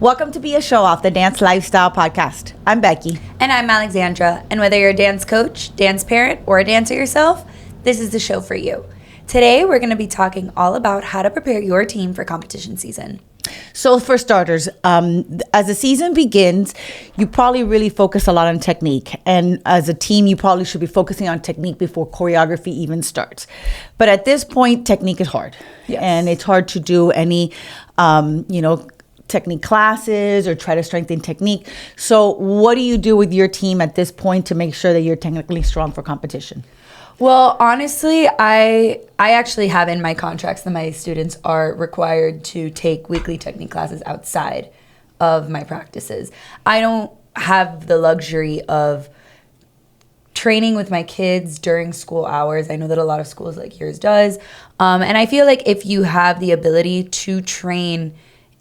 Welcome to B.A.Showoff, the dance lifestyle podcast. I'm Becky. And I'm Alexandra. And whether you're a dance coach, dance parent, or a dancer yourself, this is the show for you. Today, we're going to be talking all about how to prepare your team for competition season. So for starters, as the season begins, you probably really focus a lot on technique. And as a team, you probably should be focusing on technique before choreography even starts. But at this point, technique is hard. Yes. And it's hard to do any, technique classes or try to strengthen technique. So what do you do with your team at this point to make sure that you're technically strong for competition? Well, honestly, I actually have in my contracts that my students are required to take weekly technique classes outside of my practices. I don't have the luxury of training with my kids during school hours. I know that a lot of schools like yours does. And I feel like if you have the ability to train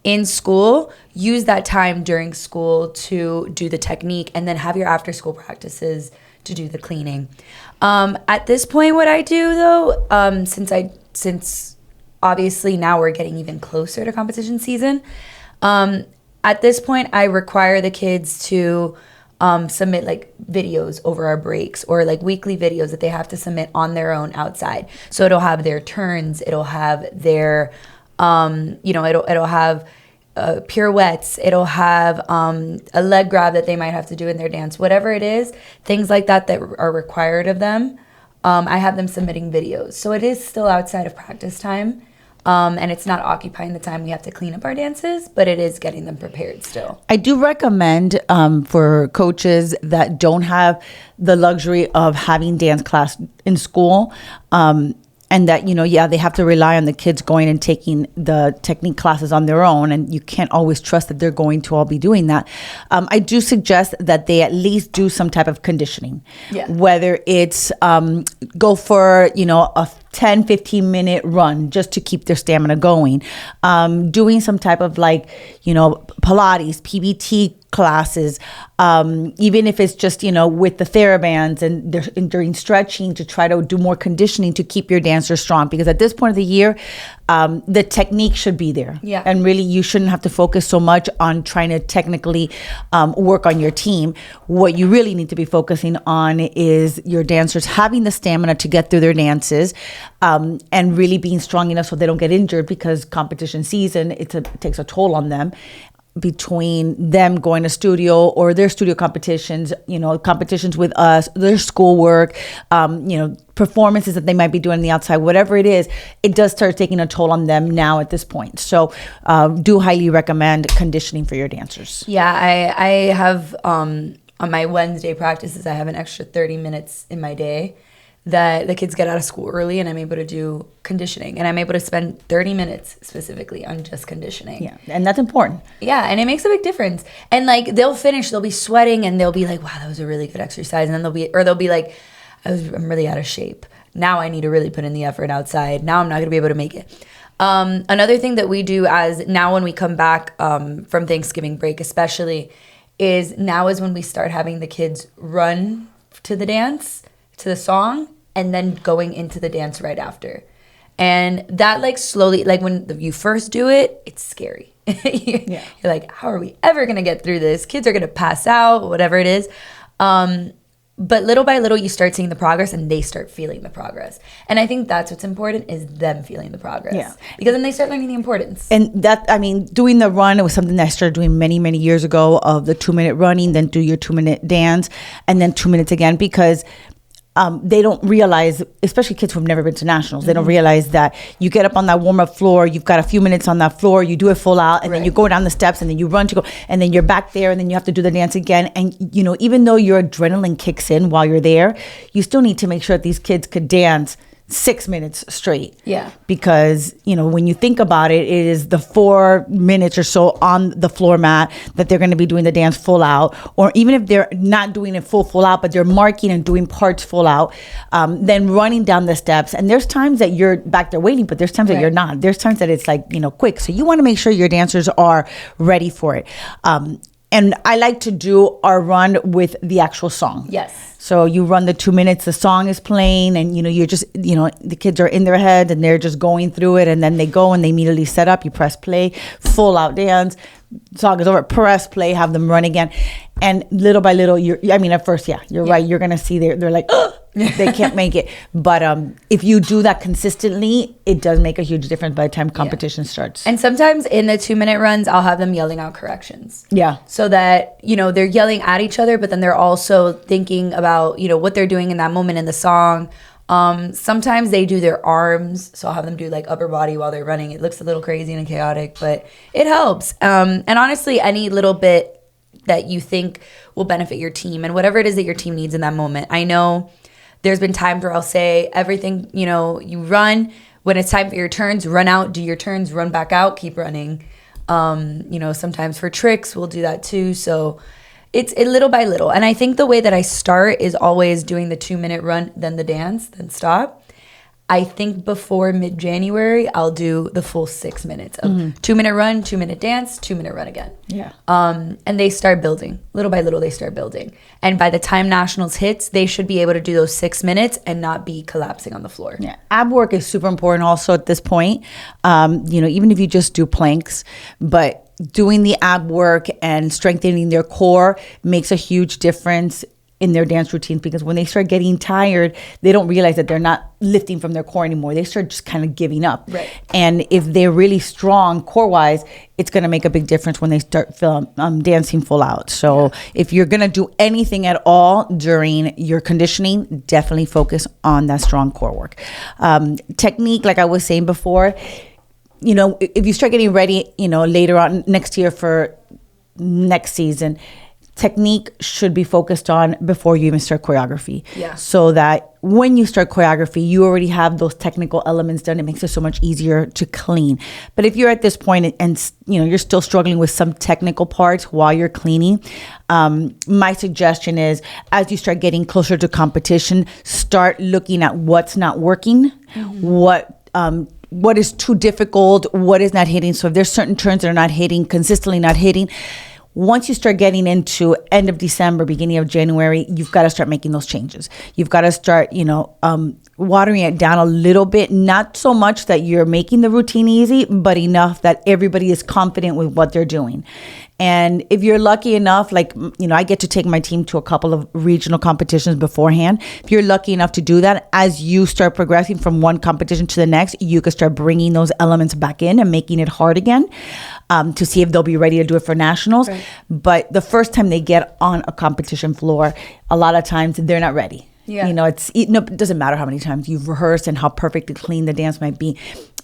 in school, use that time during school to do the technique and then have your after school practices to do the cleaning. At this point, what I do though, since obviously now we're getting even closer to competition season, at this point I require the kids to submit like videos over our breaks or like weekly videos that they have to submit on their own outside. So it'll have their turns, it'll have their it'll have pirouettes, it'll have a leg grab that they might have to do in their dance, whatever it is, things like that are required of them. I have them submitting videos. So it is still outside of practice time, and it's not occupying the time we have to clean up our dances, but it is getting them prepared still. I do recommend for coaches that don't have the luxury of having dance class in school, and that, they have to rely on the kids going and taking the technique classes on their own. And you can't always trust that they're going to all be doing that. I do suggest that they at least do some type of conditioning. Yeah. Whether it's go for, a 10, 15 minute run just to keep their stamina going. Doing some type of Pilates, PBT classes, even if it's just, with the TheraBands and during stretching to try to do more conditioning to keep your dancers strong. Because at this point of the year, the technique should be there. Yeah. And really, you shouldn't have to focus so much on trying to technically work on your team. What you really need to be focusing on is your dancers having the stamina to get through their dances, and really being strong enough so they don't get injured, because competition season, it takes a toll on them. Between them going to studio or their studio competitions, competitions with us, their schoolwork, performances that they might be doing on the outside, whatever it is, it does start taking a toll on them now at this point. So do highly recommend conditioning for your dancers. Yeah, I have, on my Wednesday practices, I have an extra 30 minutes in my day that the kids get out of school early, and I'm able to do conditioning, and I'm able to spend 30 minutes specifically on just conditioning. Yeah, and that's important. Yeah, and it makes a big difference. And they'll finish, they'll be sweating, and they'll be like, "Wow, that was a really good exercise." And then they'll be like, "I'm really out of shape. Now I need to really put in the effort outside. Now I'm not gonna be able to make it." Another thing that we do now when we come back from Thanksgiving break, especially, is when we start having the kids run to the dance, to the song, and then going into the dance right after. And that slowly, when you first do it, it's scary. You're like, how are we ever going to get through this? Kids are going to pass out, whatever it is. But little by little, you start seeing the progress, and they start feeling the progress. And I think that's what's important, is them feeling the progress. Yeah. Because then they start learning the importance. And doing the run, it was something that I started doing many, many years ago, of the 2-minute running, then do your 2-minute dance, and then 2 minutes again, because they don't realize, especially kids who've never been to nationals, they don't realize that you get up on that warm-up floor, you've got a few minutes on that floor, you do it full out, and then you go down the steps, and then you run to go, and then you're back there, and then you have to do the dance again. And, even though your adrenaline kicks in while you're there, you still need to make sure that these kids could dance 6 minutes straight. Yeah. Because, when you think about it, it is the 4 minutes or so on the floor mat that they're going to be doing the dance full out. Or even if they're not doing it full out, but they're marking and doing parts full out, then running down the steps. And there's times that you're back there waiting, but there's times that you're not. There's times that it's quick. So you want to make sure your dancers are ready for it. And I like to do our run with the actual song. Yes. So you run the 2 minutes, the song is playing, and you're just, the kids are in their head and they're just going through it, and then they go and they immediately set up, you press play, full out dance, song is over, press play, have them run again. And little by little, at first, you're right, you're going to see they're like, they can't make it. But if you do that consistently, it does make a huge difference by the time competition starts. And sometimes in the 2 minute runs, I'll have them yelling out corrections. Yeah. So that, they're yelling at each other, but then they're also thinking about, what they're doing in that moment in the song. Sometimes they do their arms, so I'll have them do like upper body while they're running. It looks a little crazy and chaotic, but it helps. And honestly, any little bit that you think will benefit your team and whatever it is that your team needs in that moment. I know there's been times where I'll say everything, you run. When it's time for your turns, run out, do your turns, run back out, keep running. Sometimes for tricks, we'll do that too. So it's little by little. And I think the way that I start is always doing the 2 minute run, then the dance, then stop. I think before mid-January, I'll do the full 6 minutes of 2 minute run, 2 minute dance, 2 minute run again. Yeah. And they start building. Little by little, they start building. And by the time nationals hits, they should be able to do those 6 minutes and not be collapsing on the floor. Yeah. Ab work is super important also at this point. Even if you just do planks, but doing the ab work and strengthening their core makes a huge difference in their dance routines, because when they start getting tired, they don't realize that they're not lifting from their core anymore. They start just kind of giving up. Right. And if they're really strong core-wise, it's going to make a big difference when they start dancing full out. So if you're going to do anything at all during your conditioning, definitely focus on that strong core work. Technique, like I was saying before, if you start getting ready, later on next year for next season, technique should be focused on before you even start choreography. Yeah. So that when you start choreography, you already have those technical elements done. It makes it so much easier to clean. But if you're at this point and you're still struggling with some technical parts while you're cleaning, my suggestion is, as you start getting closer to competition, start looking at what's not working, what is too difficult, what is not hitting. So if there's certain turns that are not hitting, consistently not hitting, once you start getting into end of December, beginning of January, you've got to start making those changes. You've got to start, watering it down a little bit, not so much that you're making the routine easy, but enough that everybody is confident with what they're doing. And if you're lucky enough, I get to take my team to a couple of regional competitions beforehand. If you're lucky enough to do that, as you start progressing from one competition to the next, you can start bringing those elements back in and making it hard again, to see if they'll be ready to do it for nationals. Right. But the first time they get on a competition floor, a lot of times they're not ready. Yeah. It doesn't matter how many times you've rehearsed and how perfectly clean the dance might be.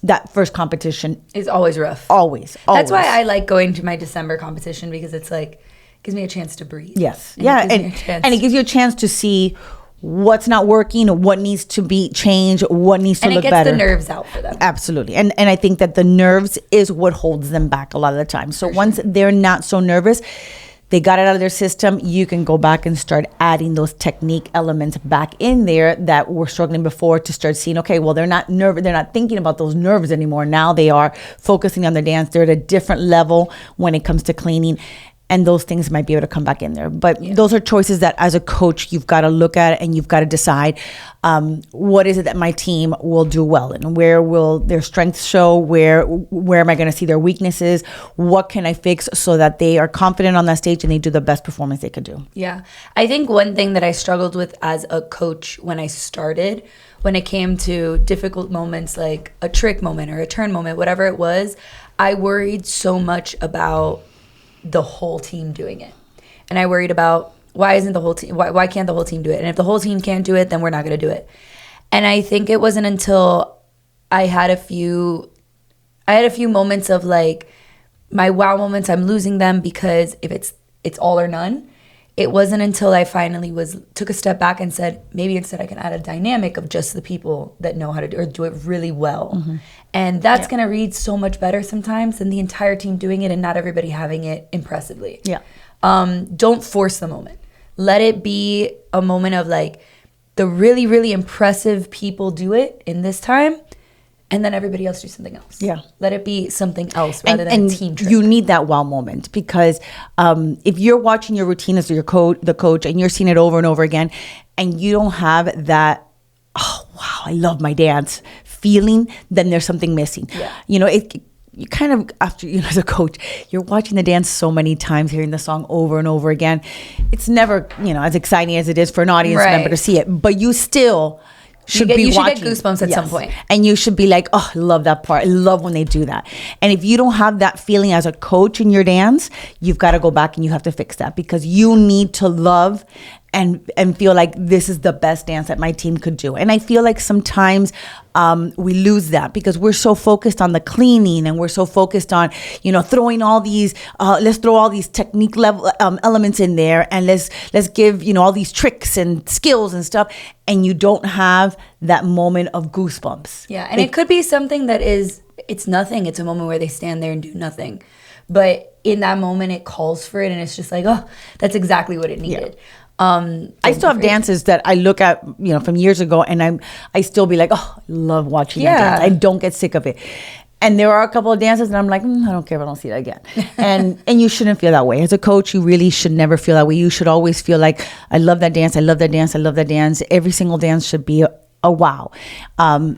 That first competition is always rough. Always. That's why I like going to my December competition, because it's gives me a chance to breathe. Yes. And it gives you a chance to see what's not working, what needs to be changed, what needs to look better. And it gets the nerves out for them. Absolutely. And I think that the nerves is what holds them back a lot of the time. So once they're not so nervous, they got it out of their system, you can go back and start adding those technique elements back in there that were struggling before, to start seeing, okay, well, they're not nervous, they're not thinking about those nerves anymore. Now they are focusing on the dance. They're at a different level when it comes to cleaning. And those things might be able to come back in there. But those are choices that as a coach, you've got to look at and you've got to decide, what is it that my team will do well in? Where will their strengths show? Where am I going to see their weaknesses? What can I fix so that they are confident on that stage and they do the best performance they could do? Yeah. I think one thing that I struggled with as a coach when I started, when it came to difficult moments like a trick moment or a turn moment, whatever it was, I worried so much about the whole team doing it. And I worried about, why can't the whole team do it? And if the whole team can't do it, then we're not going to do it. And I think it wasn't until I had a few moments of my wow moments, I'm losing them, because if it's all or none. It wasn't until I finally took a step back and said, maybe instead I can add a dynamic of just the people that know how to do it really well. Mm-hmm. And that's going to read so much better sometimes than the entire team doing it and not everybody having it impressively. Yeah. Don't force the moment. Let it be a moment of the really, really impressive people do it in this time, and then everybody else do something else. Yeah. Let it be something else rather than a team trick. You need that wow moment, because if you're watching your routine as the coach, and you're seeing it over and over again, and you don't have that, oh wow, I love my dance feeling, then there's something missing. Yeah. You kind of, after, as a coach, you're watching the dance so many times, hearing the song over and over again. It's never, as exciting as it is for an audience member to see it, but you still should be watching. Get goosebumps at some point. And you should be like, oh, I love that part. I love when they do that. And if you don't have that feeling as a coach in your dance, you've got to go back and you have to fix that, because you need to love and feel like this is the best dance that my team could do. And I feel like sometimes we lose that because we're so focused on the cleaning, and we're so focused on, throwing all these, let's throw all these technique level elements in there, and let's give, all these tricks and skills and stuff. And you don't have that moment of goosebumps. Yeah. And it could be something that it's nothing. It's a moment where they stand there and do nothing. But in that moment, it calls for it. And it's just like, oh, that's exactly what it needed. Yeah. I still have dances that I look at, from years ago, and I still be like, oh, I love watching that dance. I don't get sick of it. And there are a couple of dances and I'm like, I don't care if I don't see it again. And you shouldn't feel that way. As a coach, you really should never feel that way. You should always feel like, I love that dance. I love that dance. I love that dance. Every single dance should be a wow.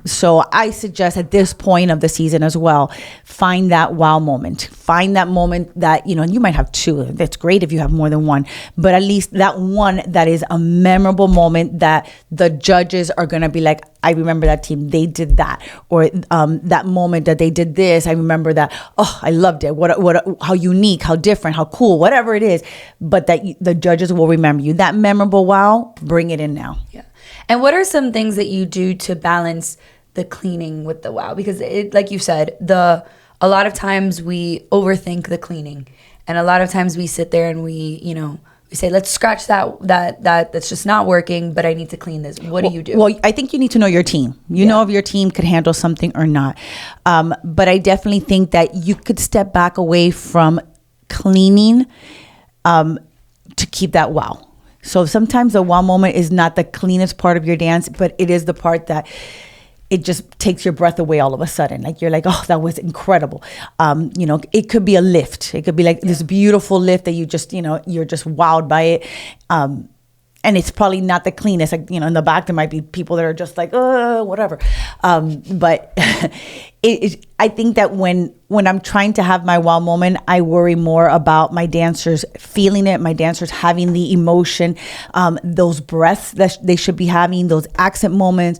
So I suggest at this point of the season as well, find that wow moment. Find that moment that, you might have two. That's great if you have more than one, but at least that one that is a memorable moment that the judges are going to be like, I remember that team, they did that. Or that moment that they did this, I remember that. Oh, I loved it. How unique, how different, how cool, whatever it is. But that the judges will remember you. That memorable wow, bring it in now. Yeah. And what are some things that you do to balance the cleaning with the wow? Because like you said, a lot of times we overthink the cleaning, and a lot of times we sit there and we say, let's scratch that's just not working, but I need to clean this. What do you do? Well, I think you need to know your team. You know if your team could handle something or not. But I definitely think that you could step back away from cleaning to keep that wow. So sometimes the wow moment is not the cleanest part of your dance, but it is the part that it just takes your breath away all of a sudden. Like you're like, oh, that was incredible. It could be a lift. It could be like this beautiful lift that you just, you're just wowed by it. And it's probably not the cleanest. Like, in the back, there might be people that are just like, whatever. But I think that when I'm trying to have my wow moment, I worry more about my dancers feeling it, my dancers having the emotion, those breaths that they should be having, those accent moments,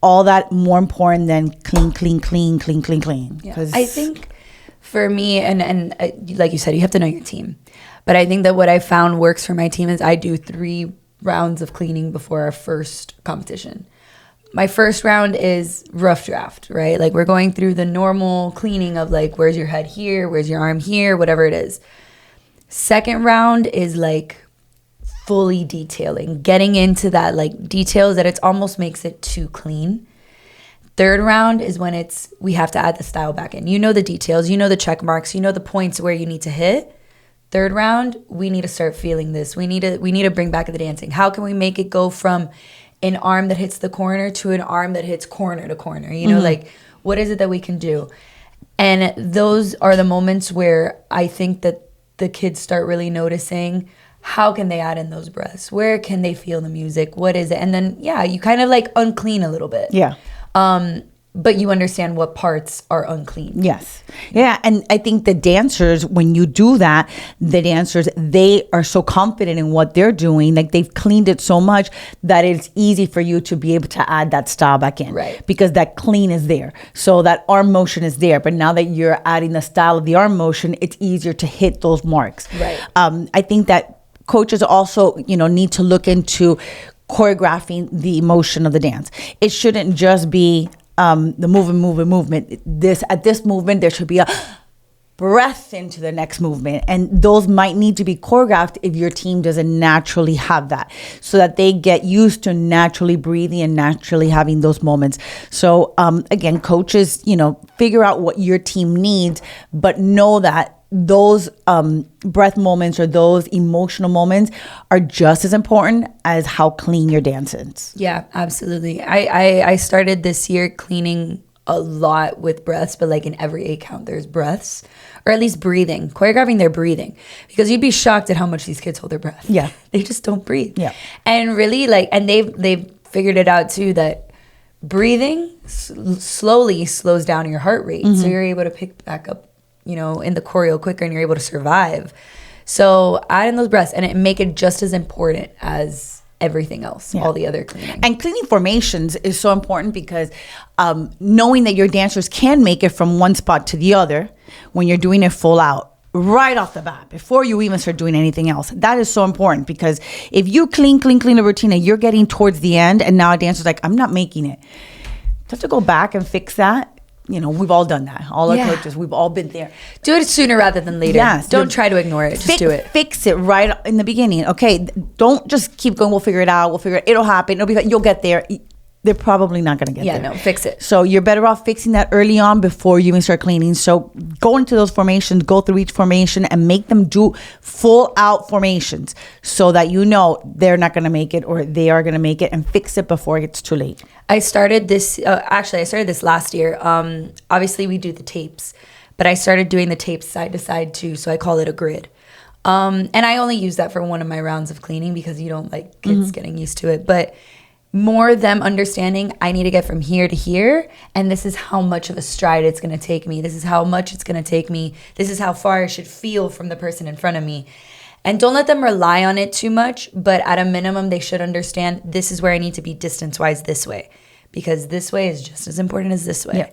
all that more important than clean, clean, clean, clean, clean, clean. Yeah. I think for me, and like you said, you have to know your team. But I think that what I found works for my team is I do 3 rounds of cleaning before our first competition. My first round is rough draft, right? Like we're going through the normal cleaning of like, where's your head here? Where's your arm here? Whatever it is. Second round is like fully detailing, getting into that like details that it almost makes it too clean. Third round is when we have to add the style back in. You know the details, you know the check marks, you know the points where you need to hit. Third round, we need to start feeling this. We need to bring back the dancing. How can we make it go from an arm that hits the corner to an arm that hits corner to corner? Like what is it that we can do? And those are the moments where I think that the kids start really noticing how can they add in those breaths? Where can they feel the music? What is it? And then, you kind of like unclean a little bit. Yeah. But you understand what parts are unclean. Yes. Yeah. And I think the dancers, when you do that, they are so confident in what they're doing. Like they've cleaned it so much that it's easy for you to be able to add that style back in. Right. Because that clean is there. So that arm motion is there. But now that you're adding the style of the arm motion, it's easier to hit those marks. Right. I think that coaches also, need to look into choreographing the emotion of the dance. It shouldn't just be the movement. At this movement, there should be a breath into the next movement. And those might need to be choreographed if your team doesn't naturally have that, so that they get used to naturally breathing and naturally having those moments. So again, coaches, figure out what your team needs, but know that those breath moments or those emotional moments are just as important as how clean your dance is. Yeah, absolutely. I started this year cleaning a lot with breaths, but like in every 8 count, there's breaths, or at least breathing, choreographing their breathing, because you'd be shocked at how much these kids hold their breath. Yeah. They just don't breathe. Yeah. And really like, and they've figured it out too, that breathing slowly slows down your heart rate. So you're able to pick back up, you know, in the choreo quicker, and you're able to survive. So add in those breaths and make it just as important as everything else, all the other cleaning. And cleaning formations is so important because knowing that your dancers can make it from one spot to the other when you're doing it full out, right off the bat, before you even start doing anything else. That is so important, because if you clean a routine and you're getting towards the end and now a dancer's like, I'm not making it, you have to go back and fix that. You know, we've all done that. All our coaches, we've all been there. Do it sooner rather than later. Yes. Don't try to ignore it. Just do it. Fix it right in the beginning. Okay. Don't just keep going. We'll figure it out. It'll happen. You'll get there. They're probably not going to get there. Yeah, no, fix it. So you're better off fixing that early on before you even start cleaning. So go into those formations, go through each formation and make them do full out formations so that you know they're not going to make it or they are going to make it, and fix it before it gets too late. I started this, I started this last year. Obviously we do the tapes, but I started doing the tapes side to side too. So I call it a grid. And I only use that for one of my rounds of cleaning because you don't like kids getting used to it. But more them understanding, I need to get from here to here, and this is how much of a stride it's going to take me. This is how much it's going to take me. This is how far I should feel from the person in front of me. And don't let them rely on it too much, but at a minimum, they should understand this is where I need to be distance-wise this way, because this way is just as important as this way. Yeah.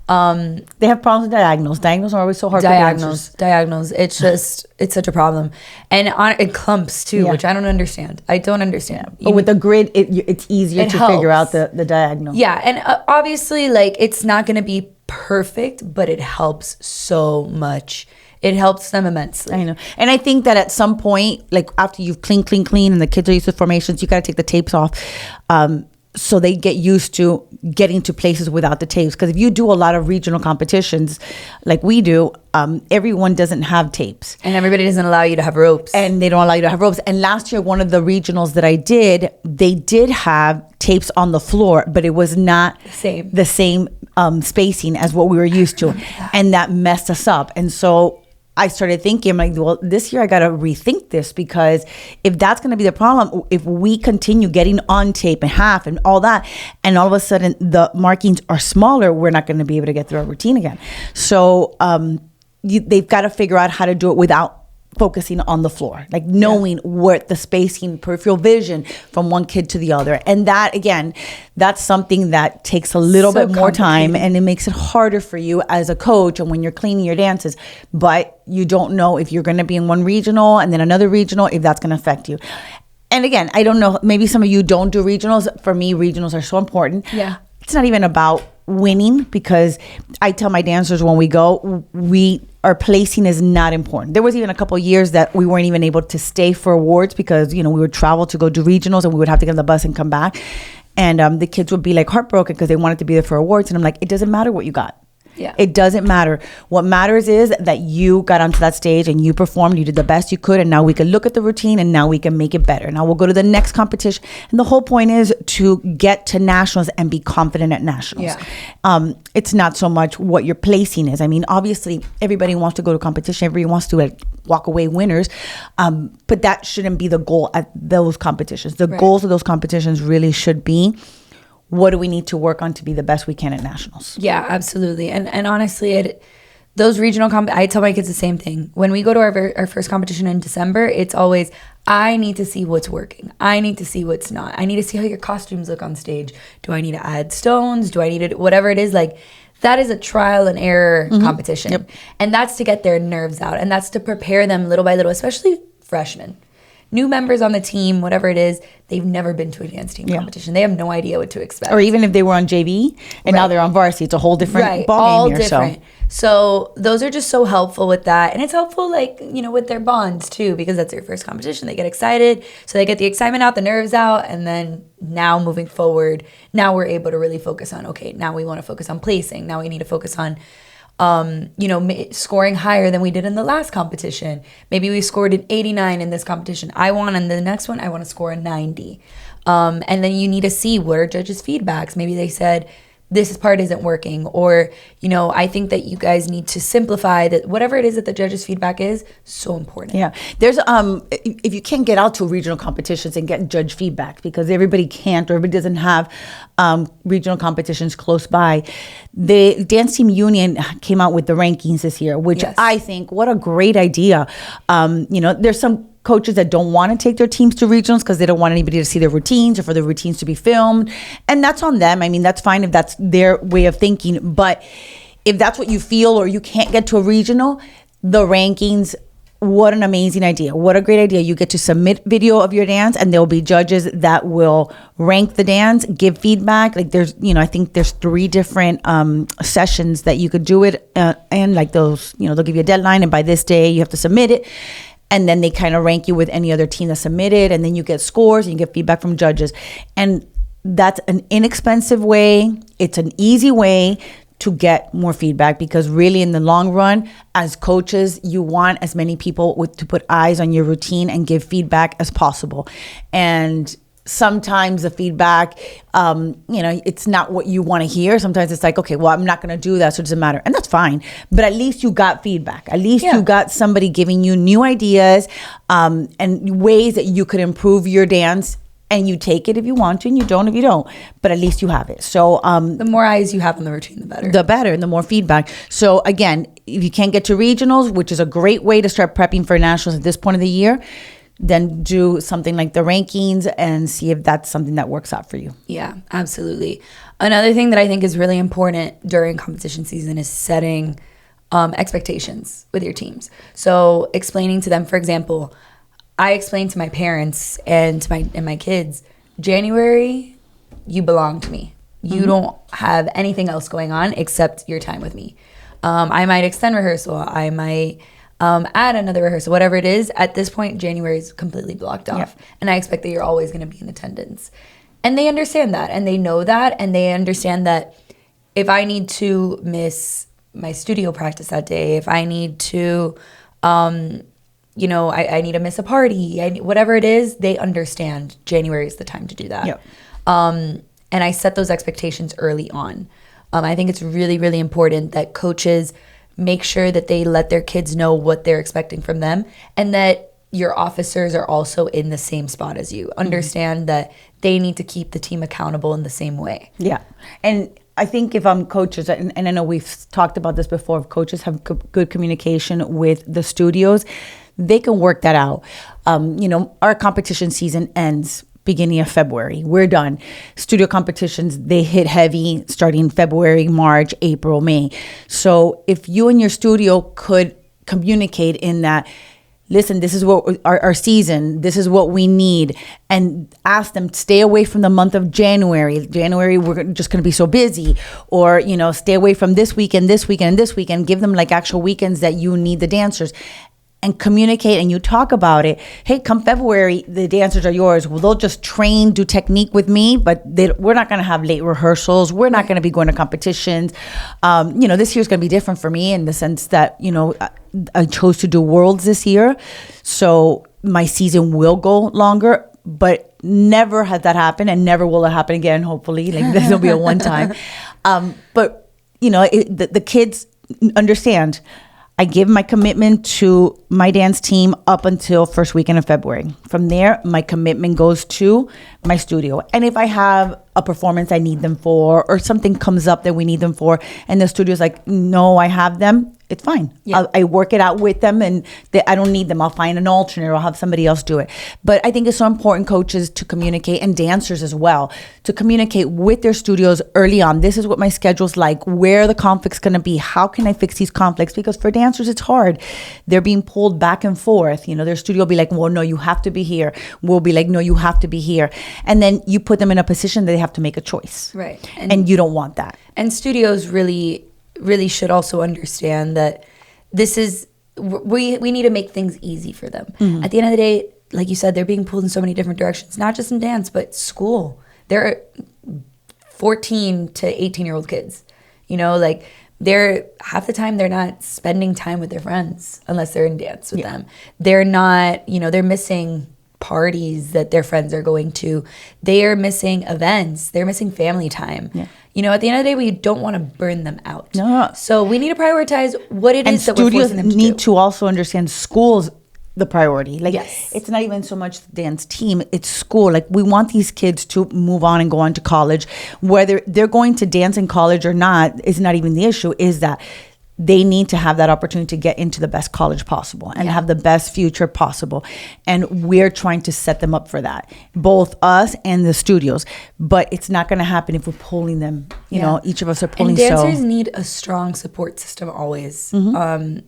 They have problems with diagonals. Diagonals are always so hard for dancers. Diagonals. It's such a problem. And it clumps too, which I don't understand. I don't understand. But with the grid, it's easier to figure out the diagonal. Yeah, and obviously, like, it's not going to be perfect, but it helps so much. It helps them immensely. I know. And I think that at some point, like after you've clean, and the kids are used to formations, you got to take the tapes off. So they get used to getting to places without the tapes. Because if you do a lot of regional competitions like we do, everyone doesn't have tapes. And everybody doesn't allow you to have ropes. And they don't allow you to have ropes. And last year, one of the regionals that I did, they did have tapes on the floor, but it was not the same spacing as what we were used to. And that messed us up. And so I started thinking, I'm like, well, this year I got to rethink this, because if that's going to be the problem, if we continue getting on tape and half and all that, and all of a sudden the markings are smaller, we're not going to be able to get through our routine again. So they've got to figure out how to do it without focusing on the floor, like knowing what the spacing, peripheral vision from one kid to the other. And that, again, that's something that takes a little bit more time, and it makes it harder for you as a coach and when you're cleaning your dances. But you don't know if you're going to be in one regional and then another regional, if that's going to affect you. And again, I don't know, maybe some of you don't do regionals. For me, regionals are so important. Yeah. It's not even about winning, because I tell my dancers when we go, our placing is not important. There was even a couple of years that we weren't even able to stay for awards because, we would travel to go do regionals and we would have to get on the bus and come back. And the kids would be like heartbroken because they wanted to be there for awards. And I'm like, it doesn't matter what you got. Yeah. It doesn't matter. What matters is that you got onto that stage and you performed, you did the best you could, and now we can look at the routine and now we can make it better. Now we'll go to the next competition. And the whole point is to get to nationals and be confident at nationals. Yeah. It's not so much what your placing is. I mean, obviously everybody wants to go to competition, everybody wants to walk away winners, but that shouldn't be the goal at those competitions. The goals of those competitions really should be, what do we need to work on to be the best we can at nationals? Yeah, absolutely. And honestly, those regional I tell my kids the same thing. When we go to our first competition in December, it's always, I need to see what's working. I need to see what's not. I need to see how your costumes look on stage. Do I need to add stones? Do I need to, whatever it is, like, that is a trial and error competition. Yep. And that's to get their nerves out. And that's to prepare them little by little, especially freshmen. New members on the team, whatever it is, they've never been to a dance team competition. They have no idea what to expect. Or even if they were on JV and now they're on varsity, it's a whole different ballgame here. Different. So those are just so helpful with that. And it's helpful, like, with their bonds too, because that's their first competition. They get excited. So they get the excitement out, the nerves out. And then now moving forward, now we're able to really focus on, okay, now we want to focus on placing. Now we need to focus on scoring higher than we did in the last competition. Maybe we scored an 89 in this competition. In the next one, I want to score a 90. And then you need to see, what are judges' feedbacks? Maybe they said, this part isn't working, or, you know, I think that you guys need to simplify that. Whatever it is that the judges' feedback is so important. Yeah. There's if you can't get out to regional competitions and get judge feedback, because everybody can't, or everybody doesn't have regional competitions close by, the Dance Team Union came out with the rankings this year, which I think, what a great idea. You know, there's some coaches that don't want to take their teams to regionals because they don't want anybody to see their routines or for the routines to be filmed. And that's on them. I mean, that's fine if that's their way of thinking. But if that's what you feel, or you can't get to a regional, the rankings, what an amazing idea. What a great idea. You get to submit video of your dance, and there'll be judges that will rank the dance, give feedback. Like there's, you know, I think there's 3 different sessions that you could do it. And like those, you know, they'll give you a deadline, and by this day you have to submit it. And then they kind of rank you with any other team that submitted, and then you get scores and you get feedback from judges. And that's an inexpensive way. It's an easy way to get more feedback, because really in the long run, as coaches, you want as many people to put eyes on your routine and give feedback as possible. And sometimes the feedback, you know, it's not what you want to hear. Sometimes it's like, okay, well, I'm not going to do that, so it doesn't matter. And that's fine. But at least you got feedback. At least you got somebody giving you new ideas and ways that you could improve your dance. And you take it if you want to, and you don't if you don't. But at least you have it. So the more eyes you have on the routine, the better. The better, and the more feedback. So again, if you can't get to regionals, which is a great way to start prepping for nationals at this point of the year, then do something like the rankings and see if that's something that works out for you. Yeah, absolutely. Another thing that I think is really important during competition season is setting expectations with your teams. So explaining to them, for example, I explained to my parents and to my kids, January, you belong to me. You don't have anything else going on except your time with me. I might extend rehearsal. I might add another rehearsal, whatever it is. At this point, January is completely blocked off. And I expect that you're always going to be in attendance. And they understand that, and they know that, and they understand that if I need to miss my studio practice that day, if I need to, you know, I need to miss a party, whatever it is, they understand January is the time to do that. Yep. And I set those expectations early on. I think it's really, really important that coaches make sure that they let their kids know what they're expecting from them, and that your officers are also in the same spot as you. Understand that they need to keep the team accountable in the same way. Yeah. And I think if coaches, and I know we've talked about this before, if coaches have good communication with the studios, they can work that out. You know, our competition season ends beginning of February. We're done. Studio competitions, they hit heavy starting February, March, April, May. So if you and your studio could communicate in that, listen, this is what our season, this is what we need, and ask them to stay away from the month of January. January, we're just going to be so busy. Or, you know, stay away from this weekend, this weekend, and this weekend. Give them like actual weekends that you need the dancers. And communicate, and you talk about it. Hey, come February, the dancers are yours. Well, they'll just train, do technique with me, but we're not going to have late rehearsals. We're not going to be going to competitions. You know, this year's going to be different for me in the sense that, you know, I chose to do Worlds this year. So my season will go longer, but never has that happened, and never will it happen again, hopefully. Like, this will be a one time. But, you know, the kids understand. I give my commitment to my dance team up until first weekend of February. From there, my commitment goes to my studio. And if I have a performance I need them for, or something comes up that we need them for, and the studio's like, no, I have them, it's fine. Yeah. I work it out with them, and I don't need them. I'll find an alternate, or I'll have somebody else do it. But I think it's so important, coaches, to communicate, and dancers as well, to communicate with their studios early on. This is what my schedule's like. Where are the conflicts going to be? How can I fix these conflicts? Because for dancers, it's hard. They're being pulled back and forth. You know, their studio will be like, well, no, you have to be here. We'll be like, no, you have to be here. And then you put them in a position that they have to make a choice. Right. And you don't want that. And studios really should also understand that this is, we need to make things easy for them. Mm-hmm. At the end of the day, like you said, they're being pulled in so many different directions, not just in dance, but school. They're 14 to 18-year-old kids. You know, like, they're half the time they're not spending time with their friends unless they're in dance with them. They're not, you know, they're missing parties that their friends are going to. They are missing events. They're missing family time. Yeah. At the end of the day, we don't want to burn them out. No. So we need to prioritize what it is that we're studios forcing them to do. need to also understand schools the priority. Like, Yes. it's not even so much the dance team, it's school. Like, we want these kids to move on and go on to college. Whether they're going to dance in college or not is not even the issue, is that they need to have that opportunity to get into the best college possible and have the best future possible. And we're trying to set them up for that, both us and the studios. But it's not going to happen if we're pulling them. Each of us are pulling. And dancers need a strong support system always. Well,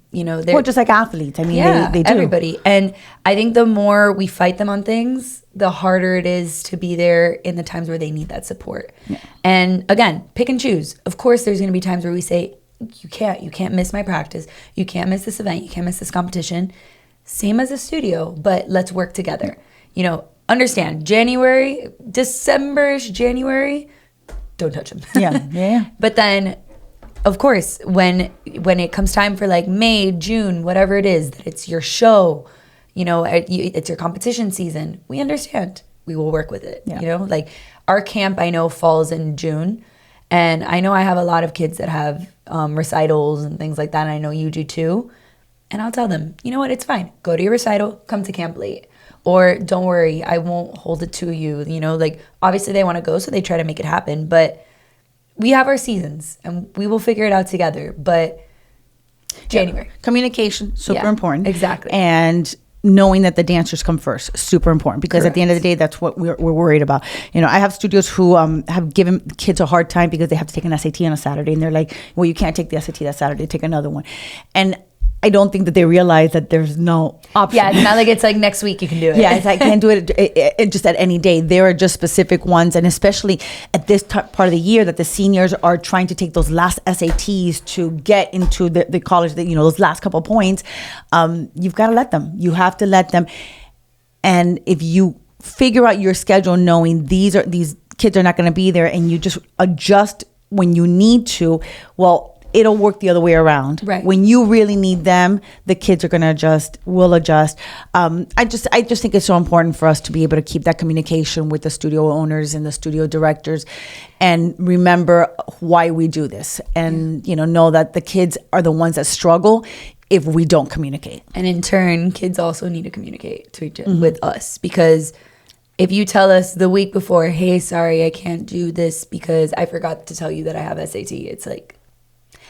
just like athletes. I mean, they do. Everybody. And I think the more we fight them on things, the harder it is to be there in the times where they need that support. Yeah. And again, pick and choose. Of course, there's going to be times where we say, you can't miss my practice. You can't miss this event. You can't miss this competition. Same as a studio, but let's work together. Understand, December-ish, January, don't touch them. Yeah. But then, of course, when it comes time for like May, June, whatever it is, that it's your show, it's your competition season, we understand. We will work with it. Like our camp, I know, falls in June. And I know I have a lot of kids that have recitals and things like that. And I know you do too. And I'll tell them, you know what, it's fine. Go to your recital, come to camp late. Or don't worry, I won't hold it to you. Like obviously they want to go, so they try to make it happen. But we have our seasons and we will figure it out together. But January. Communication, super important. Exactly. And knowing that the dancers come first, super important, because at the end of the day, that's what we're worried about. I have studios who have given kids a hard time because they have to take an SAT on a Saturday, and they're like, well, you can't take the SAT that Saturday, take another one. And I don't think that they realize that there's no option. Yeah, it's not like it's like next week you can do it. Yeah, I can't do it just at any day. There are just specific ones, and especially at this part of the year that the seniors are trying to take those last SATs to get into the college, those last couple points. You've got to let them. You have to let them. And if you figure out your schedule knowing these kids are not going to be there, and you just adjust when you need to, well, it'll work the other way around. Right. When you really need them, the kids are going to will adjust. I just think it's so important for us to be able to keep that communication with the studio owners and the studio directors, and remember why we do this, and know that the kids are the ones that struggle if we don't communicate. And in turn, kids also need to communicate to each other with us, because if you tell us the week before, hey, sorry, I can't do this because I forgot to tell you that I have SAT, it's like,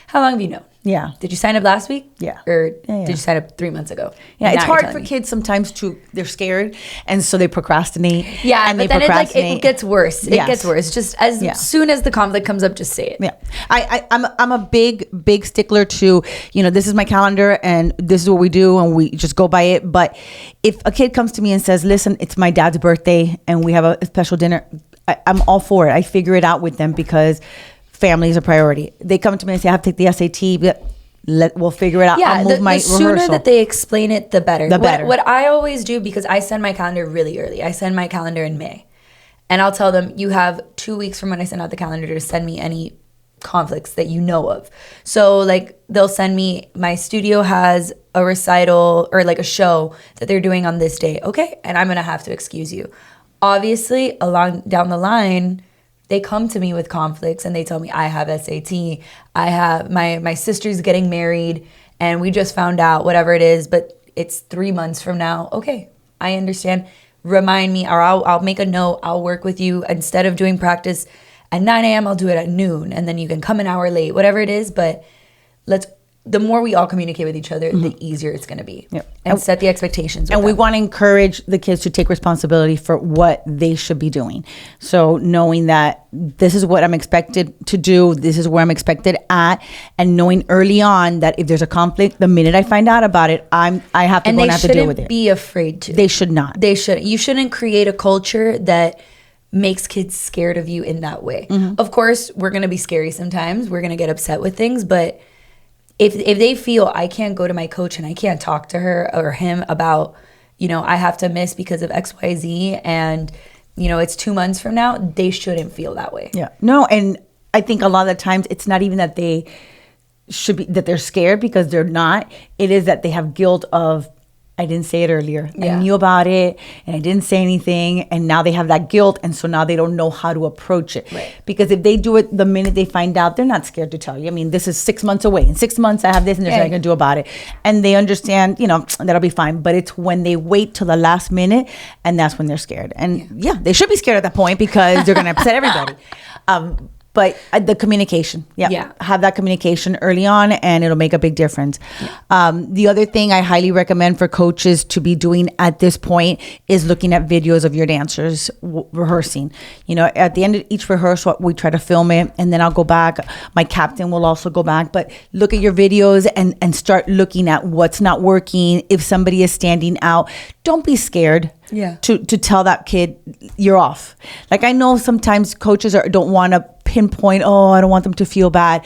how long have you known? Yeah. Did you sign up last week? Yeah. Or did you sign up 3 months ago? Yeah, it's hard for kids sometimes they're scared, and so they procrastinate. Yeah, and but then it gets worse. It gets worse. Just as soon as the conflict comes up, just say it. Yeah. I'm a big stickler to, this is my calendar and this is what we do, and we just go by it. But if a kid comes to me and says, listen, it's my dad's birthday and we have a special dinner, I'm all for it. I figure it out with them because family is a priority. They come to me and say, I have to take the SAT, but we'll figure it out. Yeah, I'll move my the sooner rehearsal. that they explain it, the better. The better. What I always do, because I send my calendar really early. I send my calendar in May. And I'll tell them, you have 2 weeks from when I send out the calendar to send me any conflicts that you know of. So like they'll send me, my studio has a recital or like a show that they're doing on this day. Okay, and I'm going to have to excuse you. Obviously, along down the line, they come to me with conflicts and they tell me I have SAT, I have my sister's getting married and we just found out, whatever it is, but it's 3 months from now. Okay, I understand. Remind me, or I'll make a note. I'll work with you. Instead of doing practice at 9 a.m., I'll do it at noon, and then you can come an hour late, whatever it is. But the more we all communicate with each other, the easier it's going to be. Yep. And set the expectations. And we want to encourage the kids to take responsibility for what they should be doing. So knowing that this is what I'm expected to do, this is where I'm expected at, and knowing early on that if there's a conflict, the minute I find out about it, I have to go and have to deal with it. And they shouldn't be afraid to. They should not. You shouldn't create a culture that makes kids scared of you in that way. Mm-hmm. Of course, we're going to be scary sometimes. We're going to get upset with things, but if they feel I can't go to my coach and I can't talk to her or him about, I have to miss because of XYZ and, it's 2 months from now, they shouldn't feel that way. Yeah. No, and I think a lot of the times it's not even that they should be, that they're scared, because they're not. It is that they have guilt of, I didn't say it earlier. Yeah. I knew about it and I didn't say anything. And now they have that guilt. And so now they don't know how to approach it. Right. Because if they do it the minute they find out, they're not scared to tell you. I mean, this is 6 months away. In 6 months, I have this and there's nothing I can do about it. And they understand, you know, that'll be fine. But it's when they wait till the last minute and that's when they're scared. And yeah they should be scared at that point because they're going to upset everybody. But the communication, have that communication early on and it'll make a big difference. The other thing I highly recommend for coaches to be doing at this point is looking at videos of your dancers rehearsing. You know, at the end of each rehearsal, we try to film it and then I'll go back. My captain will also go back, but look at your videos and start looking at what's not working. If somebody is standing out, don't be scared. To tell that kid you're off. Like I know sometimes coaches don't want to pinpoint, I don't want them to feel bad.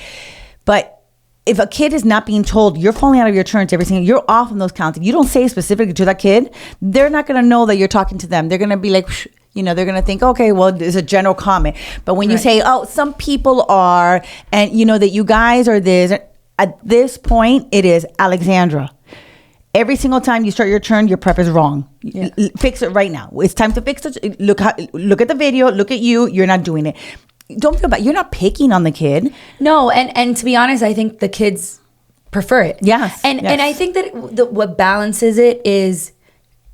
But if a kid is not being told you're falling out of your turns every single, you're off on those counts. If you don't say specifically to that kid, they're not going to know that you're talking to them. They're going to be like, you know, they're going to think, okay, well, it's a general comment. But when you say, some people are, and you know that you guys are this, at this point, it is Alexandra. Every single time you start your turn, your prep is wrong. Fix it right now. It's time to fix it. Look at the video. Look at you. You're not doing it. Don't feel bad. You're not picking on the kid. No, and to be honest, I think the kids prefer it. Yes. And I think that what balances it is,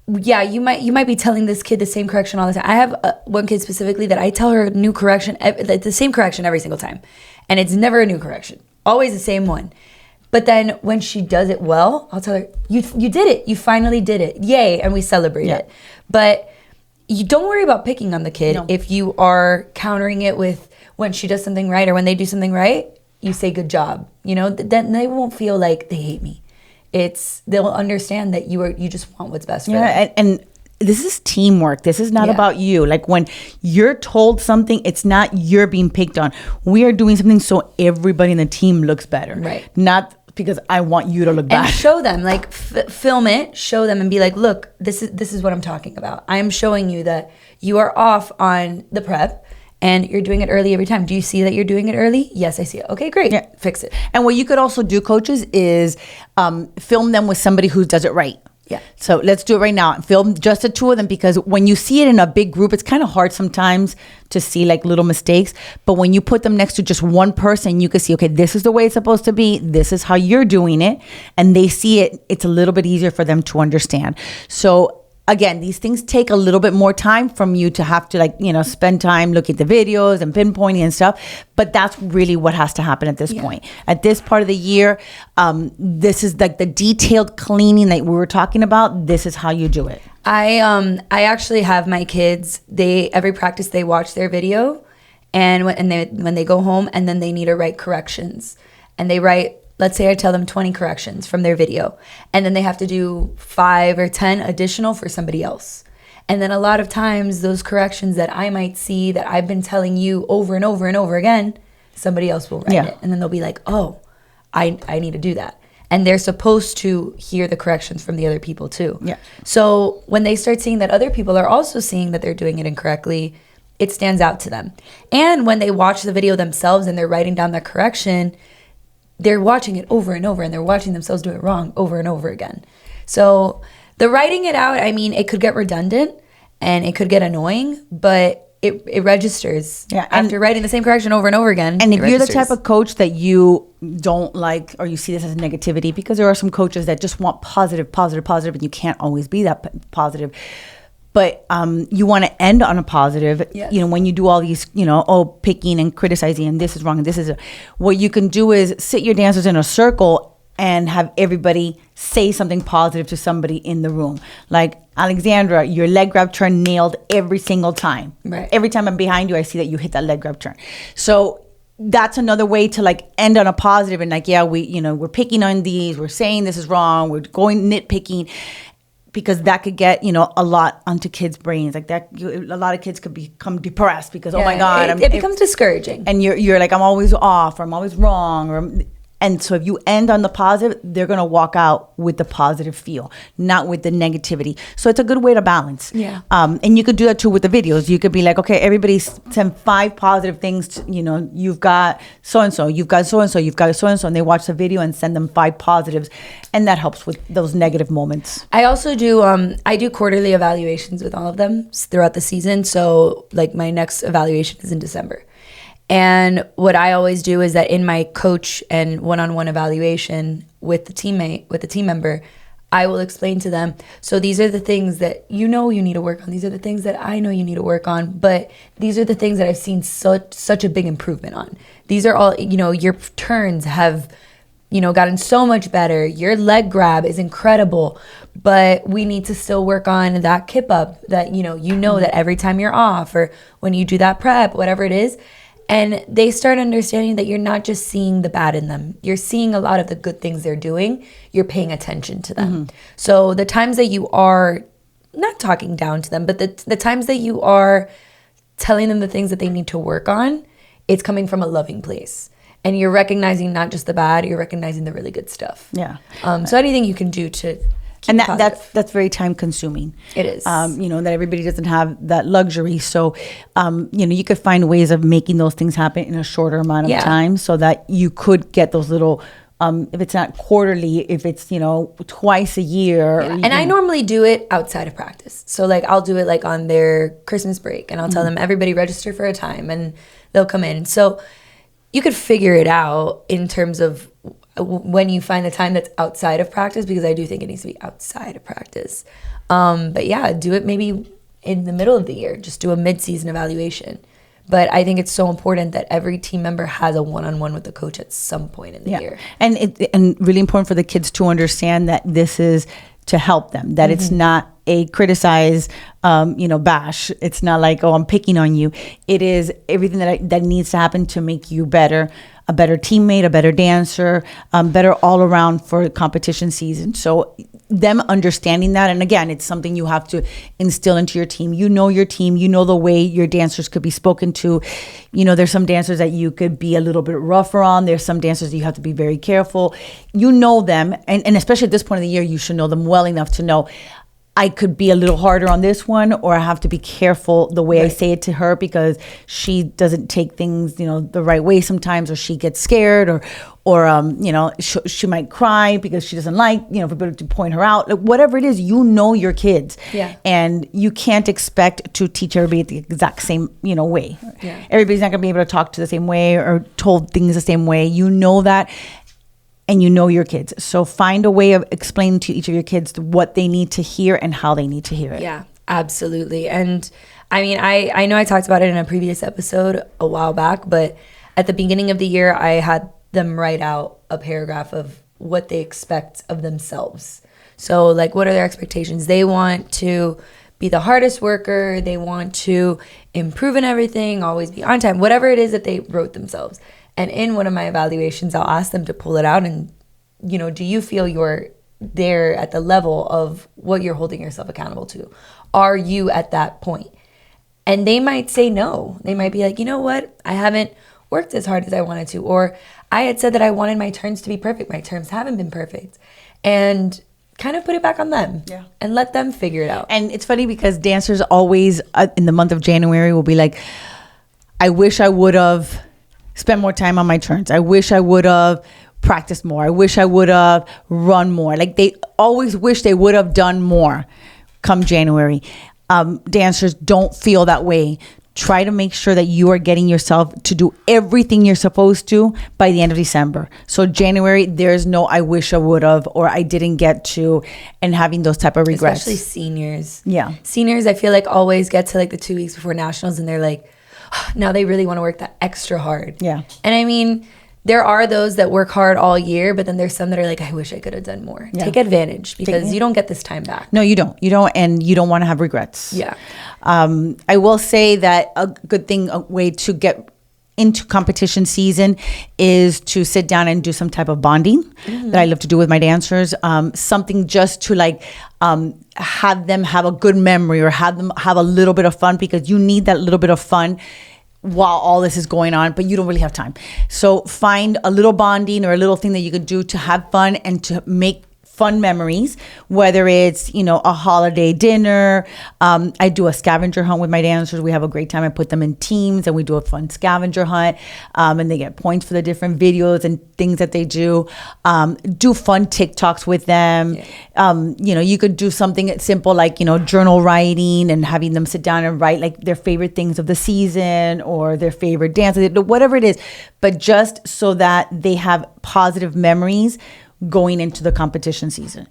you might be telling this kid the same correction all the time. I have one kid specifically that I tell her a new correction, the same correction every single time, and it's never a new correction. Always the same one. But then when she does it well, I'll tell her, you did it. You finally did it. Yay. And we celebrate it. But you don't worry about picking on the kid. If you are countering it with when she does something right or when they do something right, you say good job. You know, then they won't feel like they hate me. They'll understand that you just want what's best for them. And this is teamwork. This is not about you. Like when you're told something, it's not you're being picked on. We are doing something so everybody in the team looks better. Right. Not because I want you to look bad. And show them, like film it, show them and be like, look, this is what I'm talking about. I am showing you that you are off on the prep and you're doing it early every time. Do you see that you're doing it early? Yes, I see it. Okay, great. Fix it. And what you could also do, coaches, is film them with somebody who does it right. Yeah. So let's do it right now. Film just the two of them, because when you see it in a big group, it's kind of hard sometimes to see like little mistakes. But when you put them next to just one person, you can see, okay, this is the way it's supposed to be. This is how you're doing it. And they see it. It's a little bit easier for them to understand. So again, these things take a little bit more time from you to have to spend time looking at the videos and pinpointing and stuff. But that's really what has to happen at this point. At this part of the year, this is like the detailed cleaning that we were talking about. This is how you do it. I actually have my kids, every practice they watch their video and when they go home and then they need to write corrections and they write, let's say I tell them 20 corrections from their video, and then they have to do 5 or 10 additional for somebody else. And then a lot of times those corrections that I might see that I've been telling you over and over and over again, somebody else will write it. And then they'll be like, oh, I need to do that. And they're supposed to hear the corrections from the other people too. Yeah. So when they start seeing that other people are also seeing that they're doing it incorrectly, it stands out to them. And when they watch the video themselves and they're writing down the correction, they're watching it over and over and they're watching themselves do it wrong over and over again. So the writing it out, I mean, it could get redundant and it could get annoying, but it registers. After writing the same correction over and over again. And if you're the type of coach that you don't like, or you see this as negativity, because there are some coaches that just want positive, and you can't always be that positive. But you want to end on a positive, when you do all these, picking and criticizing and this is wrong and this is, what you can do is sit your dancers in a circle and have everybody say something positive to somebody in the room. Like, Alexandra, your leg grab turn nailed every single time. Right. Every time I'm behind you, I see that you hit that leg grab turn. So that's another way to end on a positive and we're picking on these, we're saying this is wrong, we're going nitpicking. Because that could get, a lot onto kids' brains. Like that, a lot of kids could become depressed because, oh my God. It becomes discouraging. And you're like, I'm always off, or I'm always wrong. And so if you end on the positive, they're going to walk out with the positive feel, not with the negativity. So it's a good way to balance. Yeah. And you could do that too with the videos. You could be like, okay, everybody send 5 positive things. You've got so-and-so, you've got so-and-so, you've got so-and-so. And they watch the video and send them 5 positives. And that helps with those negative moments. I also do, I do quarterly evaluations with all of them throughout the season. So like my next evaluation is in December. And what I always do is that in my coach and one-on-one evaluation with the teammate, with the team member, I will explain to them, so these are the things that you need to work on. These are the things that I know you need to work on. But these are the things that I've seen such a big improvement on. These are all, your turns have, gotten so much better. Your leg grab is incredible. But we need to still work on that kip up that, that every time you're off or when you do that prep, whatever it is. And they start understanding that you're not just seeing the bad in them. You're seeing a lot of the good things they're doing. You're paying attention to them. Mm-hmm. So the times that you are not talking down to them, but the times that you are telling them the things that they need to work on, it's coming from a loving place. And you're recognizing not just the bad, you're recognizing the really good stuff. Yeah. So anything you can do to and that's very time consuming. It is. That everybody doesn't have that luxury. So, you could find ways of making those things happen in a shorter amount of time so that you could get those little, if it's not quarterly, if it's, twice a year. Yeah. And I normally do it outside of practice. So like I'll do it like on their Christmas break and I'll tell them everybody register for a time and they'll come in. So you could figure it out in terms of when you find the time that's outside of practice, because I do think it needs to be outside of practice. But yeah, do it maybe in the middle of the year. Just do a mid-season evaluation. But I think it's so important that every team member has a one-on-one with the coach at some point in the year. And really important for the kids to understand that this is to help them, that it's not a criticize, bash. It's not like, oh, I'm picking on you. It is everything that needs to happen to make you better, a better teammate, a better dancer, better all around for competition season. So them understanding that, and again, it's something you have to instill into your team. Your team, the way your dancers could be spoken to. There's some dancers that you could be a little bit rougher on. There's some dancers that you have to be very careful. Them, and especially at this point of the year, you should know them well enough to know, I could be a little harder on this one, or I have to be careful the way I say it to her because she doesn't take things, the right way sometimes, or she gets scared, or she might cry because she doesn't like, for people to point her out. Like, whatever it is, your kids. Yeah. And you can't expect to teach everybody the exact same, way. Yeah. Everybody's not going to be able to talk to the same way or told things the same way. That. And your kids. So find a way of explaining to each of your kids what they need to hear and how they need to hear it. Yeah, absolutely. And I mean, I know I talked about it in a previous episode a while back, but at the beginning of the year, I had them write out a paragraph of what they expect of themselves. So like, what are their expectations? They want to be the hardest worker. They want to improve in everything, always be on time, whatever it is that they wrote themselves. And in one of my evaluations, I'll ask them to pull it out and, do you feel you're there at the level of what you're holding yourself accountable to? Are you at that point? And they might say no. They might be like, you know what? I haven't worked as hard as I wanted to. Or I had said that I wanted my turns to be perfect. My turns haven't been perfect. And kind of put it back on them and let them figure it out. And it's funny because dancers always in the month of January will be like, I wish I would have spend more time on my turns. I wish I would have practiced more. I wish I would have run more. Like, they always wish they would have done more come January. Dancers don't feel that way. Try to make sure that you are getting yourself to do everything you're supposed to by the end of December. So January, there's no I wish I would have or I didn't get to, and having those type of regrets. Especially seniors. Yeah. Seniors, I feel like, always get to like the 2 weeks before nationals and they're like, now they really want to work that extra hard. Yeah. And I mean, there are those that work hard all year, but then there's some that are like, I wish I could have done more. Yeah. Take advantage because you don't get this time back. No, you don't. And you don't want to have regrets. Yeah. I will say that a good thing, a way to get into competition season is to sit down and do some type of bonding that I love to do with my dancers. Something just to like have them have a good memory or have them have a little bit of fun, because you need that little bit of fun while all this is going on, but you don't really have time. So find a little bonding or a little thing that you could do to have fun and to make fun memories, whether it's, a holiday dinner. I do a scavenger hunt with my dancers. We have a great time. I put them in teams and we do a fun scavenger hunt, and they get points for the different videos and things that they do. Do fun TikToks with them. Yeah. You could do something simple like, journal writing and having them sit down and write like their favorite things of the season or their favorite dances, whatever it is, but just so that they have positive memories going into the competition season.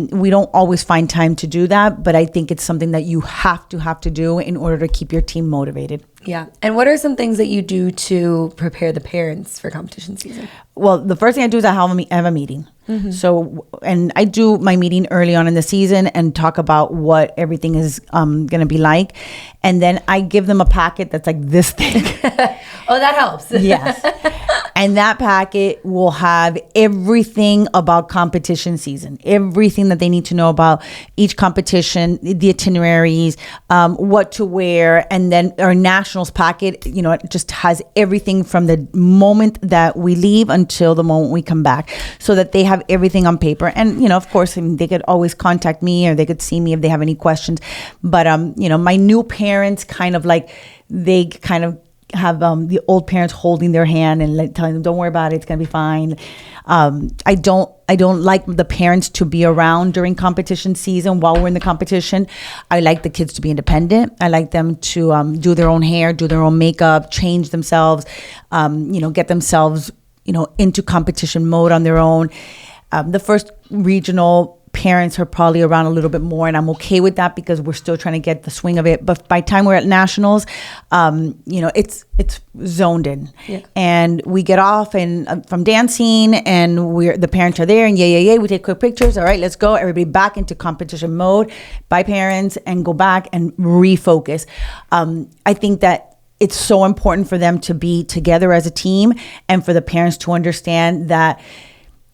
We don't always find time to do that, but I think it's something that you have to do in order to keep your team motivated. Yeah. And what are some things that you do to prepare the parents for competition season? Well, the first thing I do is I have a meeting. Mm-hmm. So, and I do my meeting early on in the season and talk about what everything is going to be like. And then I give them a packet that's like this thick. Oh, that helps. Yes. And that packet will have everything about competition season, everything that they need to know about each competition, the itineraries, what to wear. And then our nationals packet, it just has everything from the moment that we leave until the moment we come back, so that they have everything on paper. And, of course, they could always contact me or they could see me if they have any questions. But, my new parents they kind of have the old parents holding their hand and telling them, don't worry about it, it's gonna be fine. I don't like the parents to be around during competition season while we're in the competition. I like the kids to be independent. I like them to do their own hair, do their own makeup, change themselves, get themselves into competition mode on their own. The first regional parents are probably around a little bit more, and I'm okay with that because we're still trying to get the swing of it. But by the time we're at nationals, it's zoned in. Yeah. And we get off and from dancing, and the parents are there, and yay, we take quick pictures. All right, let's go. Everybody back into competition mode by parents and go back and refocus. I think that it's so important for them to be together as a team and for the parents to understand that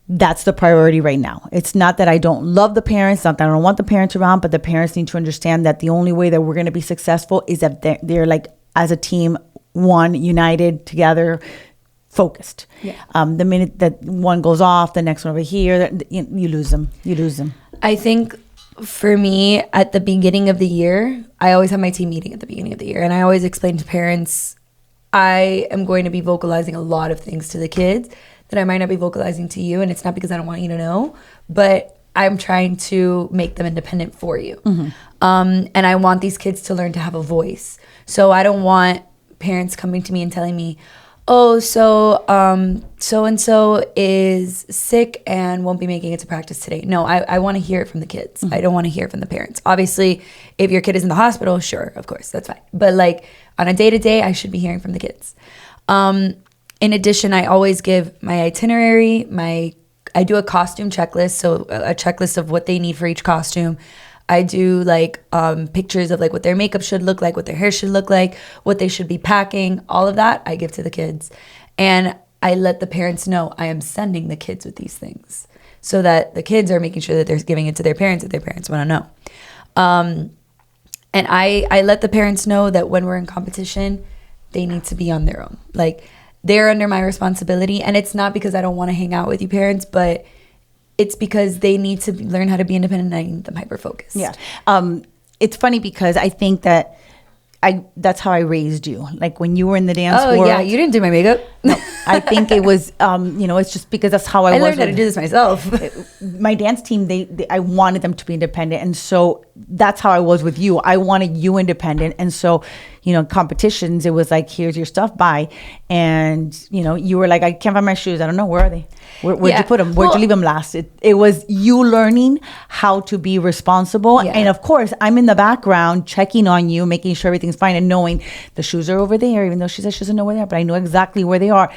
that's the priority right now. It's not that I don't love the parents, not that I don't want the parents around, but the parents need to understand that the only way that we're going to be successful is that they're like as a team, one, united, together, focused. Yeah. The minute that one goes off, the next one over here, you lose them. I think for me, at the beginning of the year, I always have my team meeting at the beginning of the year, and I always explain to parents, I am going to be vocalizing a lot of things to the kids that I might not be vocalizing to you, and it's not because I don't want you to know, but I'm trying to make them independent for you. Mm-hmm. And I want these kids to learn to have a voice. So I don't want parents coming to me and telling me, oh, so so-and-so is sick and won't be making it to practice today. No, I want to hear it from the kids. Mm-hmm. I don't want to hear it from the parents. Obviously, if your kid is in the hospital, sure, of course, that's fine. But like on a day-to-day, I should be hearing from the kids. In addition, I always give my itinerary, I do a costume checklist, so a checklist of what they need for each costume. I do like pictures of like what their makeup should look like, what their hair should look like, what they should be packing, all of that I give to the kids. And I let the parents know I am sending the kids with these things so that the kids are making sure that they're giving it to their parents if their parents want to know. And I let the parents know that when we're in competition, they need to be on their own. Like, they're under my responsibility, and it's not because I don't want to hang out with you parents, but it's because they need to learn how to be independent, and I need them hyper-focused. Yeah. It's funny because I think that that's how I raised you. Like when you were in the dance world. Oh, yeah. You didn't do my makeup. No, I think it was, it's just because that's how I was. I learned how to do this myself. My dance team, I wanted them to be independent. And so that's how I was with you. I wanted you independent. And so, competitions, it was like, here's your stuff, bye. And, you were like, I can't find my shoes. I don't know. Where are they? Where'd you put them? Where'd you leave them last? It was you learning how to be responsible. Yeah. And of course, I'm in the background checking on you, making sure everything's fine and knowing the shoes are over there, even though she says she doesn't know where they are, but I know exactly where they are.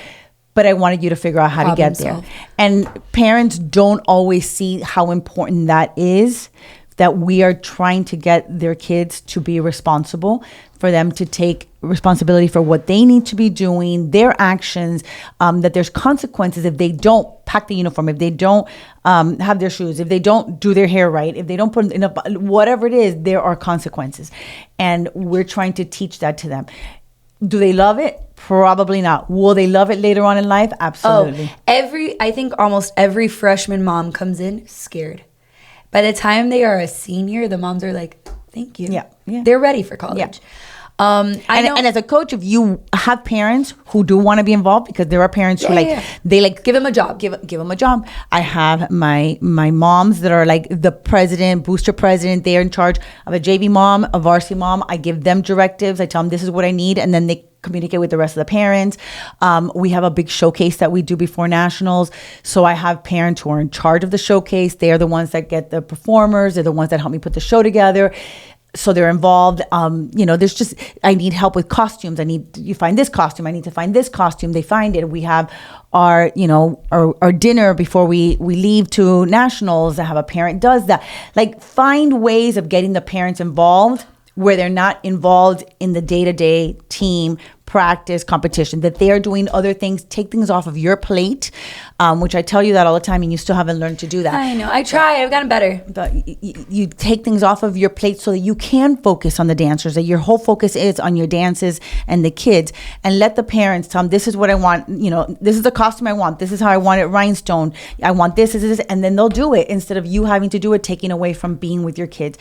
But I wanted you to figure out how to get there. And parents don't always see how important that is, that we are trying to get their kids to be responsible, for them to take responsibility for what they need to be doing, their actions, that there's consequences if they don't pack the uniform, if they don't have their shoes, if they don't do their hair right, if they don't put whatever it is, there are consequences. And we're trying to teach that to them. Do they love it? Probably not. Will they love it later on in life? Absolutely. I think almost every freshman mom comes in scared. By the time they are a senior, the moms are like, thank you. Yeah. They're ready for college. Yeah. And as a coach, if you have parents who do want to be involved, because there are parents who they like give them a job, give them a job. I have my moms that are like the president, booster president. They are in charge of a JV mom, a varsity mom. I give them directives. I tell them this is what I need, and then they communicate with the rest of the parents. We have a big showcase that we do before nationals. So I have parents who are in charge of the showcase. They are the ones that get the performers. They're the ones that help me put the show together. So they're involved. There's just, I need help with costumes. You find this costume. I need to find this costume. They find it. We have our dinner before we leave to nationals. I have a parent does that. Like, find ways of getting the parents involved where they're not involved in the day-to-day team practice competition, that they are doing other things. Take things off of your plate, which I tell you that all the time, and you still haven't learned to do that. I know. I try. I've gotten better. But you take things off of your plate so that you can focus on the dancers, that your whole focus is on your dances and the kids, and let the parents tell them, this is what I want. This is the costume I want. This is how I want it, rhinestone. I want this, and then they'll do it instead of you having to do it, taking away from being with your kids.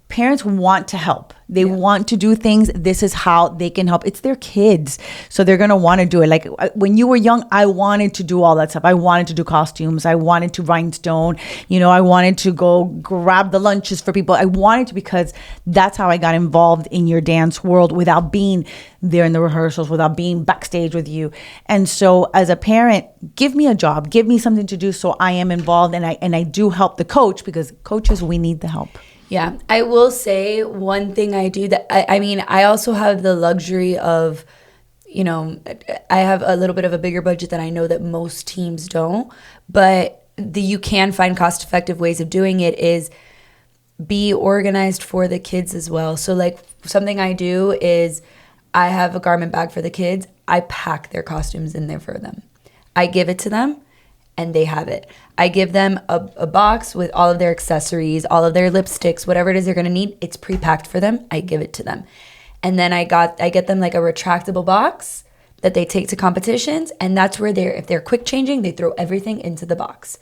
Parents want to help. They want to do things. This is how they can help. It's their kids. So they're going to want to do it. Like when you were young, I wanted to do all that stuff. I wanted to do costumes. I wanted to rhinestone. I wanted to go grab the lunches for people. I wanted to, because that's how I got involved in your dance world without being there in the rehearsals, without being backstage with you. And so as a parent, give me a job, give me something to do so I am involved, and I do help the coach, because coaches, we need the help. Yeah, I will say one thing I do that, I also have the luxury of, I have a little bit of a bigger budget that I know that most teams don't, but you can find cost-effective ways of doing it is be organized for the kids as well. So like something I do is I have a garment bag for the kids. I pack their costumes in there for them. I give it to them, and they have it. I give them a box with all of their accessories, all of their lipsticks, whatever it is they're gonna need. It's pre-packed for them. I give it to them. And then I get them like a retractable box that they take to competitions, and that's where if they're quick changing, they throw everything into the box.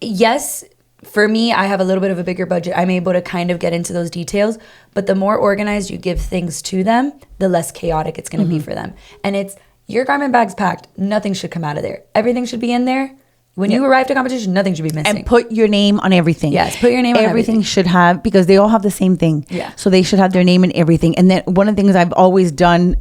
Yes, for me, I have a little bit of a bigger budget. I'm able to kind of get into those details, but the more organized you give things to them, the less chaotic it's gonna be for them. And it's, your garment bag's packed. Nothing should come out of there. Everything should be in there. When you arrive to competition, nothing should be missing. And put your name on everything. Yes, put your name on everything. Everything should have, because they all have the same thing. Yeah. So they should have their name in everything. And then one of the things I've always done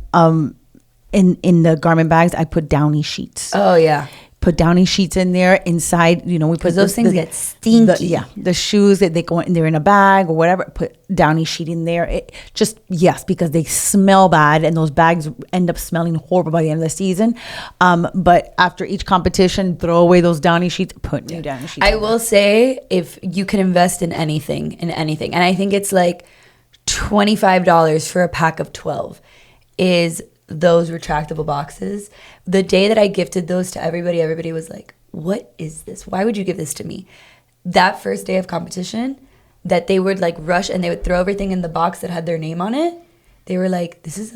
in the garment bags, I put Downy sheets. Oh, yeah. Put Downy sheets in there inside, we put those things get stinky. The shoes that they're in a bag or whatever, put Downy sheet in there. Because they smell bad, and those bags end up smelling horrible by the end of the season. But after each competition, throw away those Downy sheets, put new Downy sheets. I will say, if you can invest in anything, and I think it's like $25 for a pack of 12 is those retractable boxes. The day that I gifted those to everybody was like, what is this? Why would you give this to me? That first day of competition, that they would like rush and they would throw everything in the box that had their name on it. They were like, this is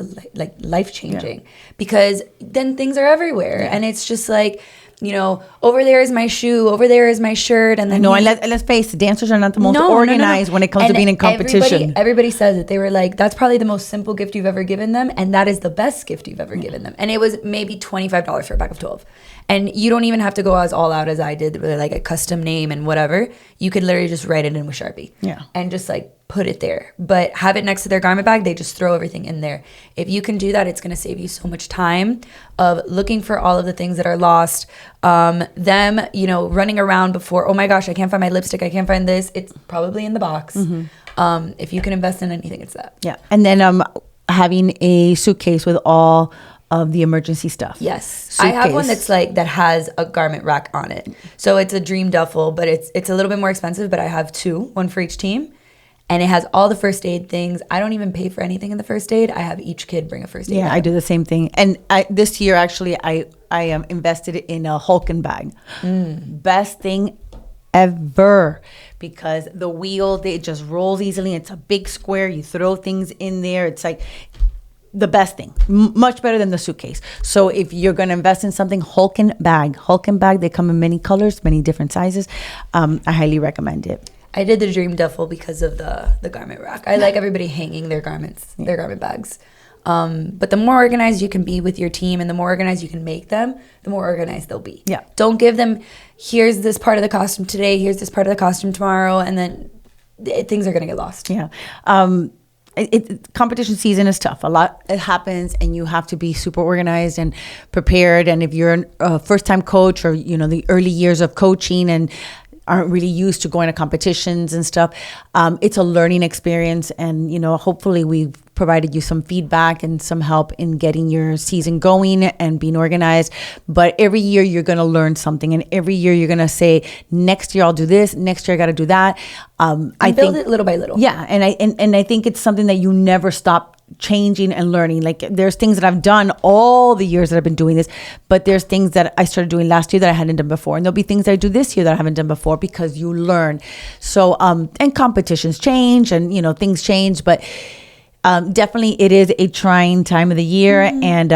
life-changing, because then things are everywhere. And it's just like, over there is my shoe, over there is my shirt. And then let's face it, dancers are not the most organized when it comes to being in competition. Everybody says it. They were like, that's probably the most simple gift you've ever given them, and that is the best gift you've ever given them. And it was maybe $25 for a pack of 12. And you don't even have to go as all out as I did with like a custom name and whatever. You could literally just write it in with Sharpie. Yeah. And just like put it there. But have it next to their garment bag. They just throw everything in there. If you can do that, it's going to save you so much time of looking for all of the things that are lost. Them, running around before, oh my gosh, I can't find my lipstick. I can't find this. It's probably in the box. If you can invest in anything, it's that. Yeah. And then having a suitcase with all of the emergency stuff. Yes. Suitcase. I have one that's like, that has a garment rack on it. So it's a dream duffel, but it's a little bit more expensive, but I have two, one for each team. And it has all the first aid things. I don't even pay for anything in the first aid. I have each kid bring a first aid bag. I do the same thing. And this year, actually, I am invested in a Hulken bag. Best thing ever, because the wheel, it just rolls easily. It's a big square. You throw things in there. It's like, the best thing, much better than the suitcase. So if you're going to invest in something, Hulk bag, they come in many colors, many different sizes. I highly recommend it. I did the dream duffel because of the garment rack. I like everybody hanging their garments, their garment bags. But the more organized you can be with your team and the more organized you can make them, the more organized they'll be. Yeah. Don't give them, here's this part of the costume today, here's this part of the costume tomorrow, and then things are going to get lost. Yeah. Competition season is tough. A lot it happens, and you have to be super organized and prepared. And if you're a first-time coach, or the early years of coaching and aren't really used to going to competitions and stuff, it's a learning experience. And hopefully we've provided you some feedback and some help in getting your season going and being organized. But every year you're going to learn something, and every year you're going to say, next year I'll do this, next year I got to do that. I build it little by little. Yeah, and I think it's something that you never stop changing and learning. Like, there's things that I've done all the years that I've been doing this, but there's things that I started doing last year that I hadn't done before, and there'll be things that I do this year that I haven't done before, because you learn. So and competitions change, and things change, but definitely it is a trying time of the year. And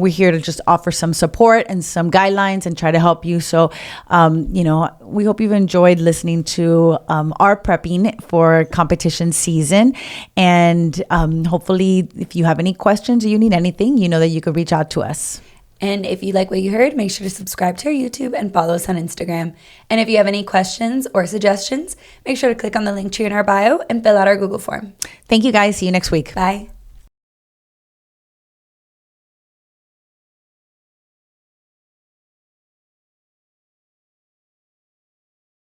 we're here to just offer some support and some guidelines and try to help you. So we hope you've enjoyed listening to our prepping for competition season. And hopefully, if you have any questions or you need anything, that you could reach out to us. And if you like what you heard, make sure to subscribe to our YouTube and follow us on Instagram. And if you have any questions or suggestions, make sure to click on the link tree in our bio and fill out our Google form. Thank you, guys. See you next week. Bye.